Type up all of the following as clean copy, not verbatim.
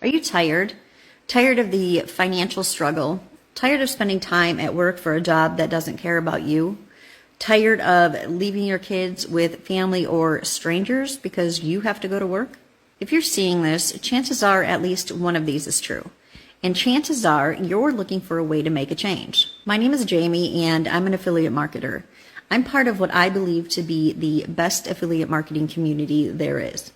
Are you tired? Tired of the financial struggle? Tired of spending time at work for a job that doesn't care about you? Tired of leaving your kids with family or strangers because you have to go to work? If you're seeing this, chances are at least one of these is true. And chances are you're looking for a way to make a change. My name is Jamie and I'm an affiliate marketer. I'm part of what I believe to be the best affiliate marketing community there is.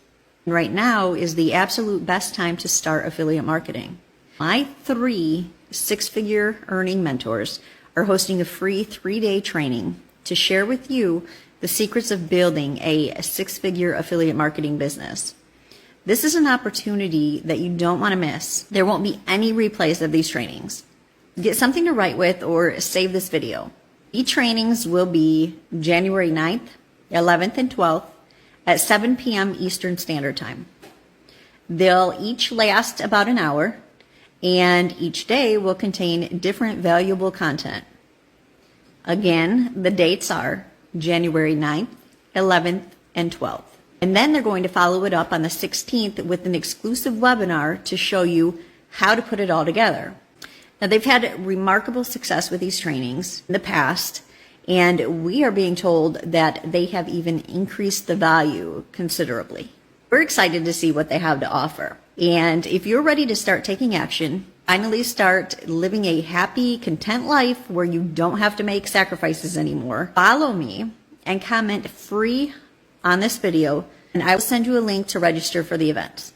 Right now is the absolute best time to start affiliate marketing. My 3 six-figure earning mentors are hosting a free 3-day training to share with you the secrets of building a 6-figure affiliate marketing business. This is an opportunity that you don't want to miss. There won't be any replays of these trainings. Get something to write with or save this video. Each trainings will be January 9th, 11th, and 12th at 7 p.m. Eastern Standard Time. They'll each last about an hour, and each day will contain different valuable content. Again, the dates are January 9th, 11th, and 12th. And then they're going to follow it up on the 16th with an exclusive webinar to show you how to put it all together. Now, they've had remarkable success with these trainings in the past, and we are being told that they have even increased the value considerably. We're excited to see what they have to offer. And if you're ready to start taking action, finally start living a happy, content life where you don't have to make sacrifices anymore, follow me and comment free on this video, and I will send you a link to register for the event.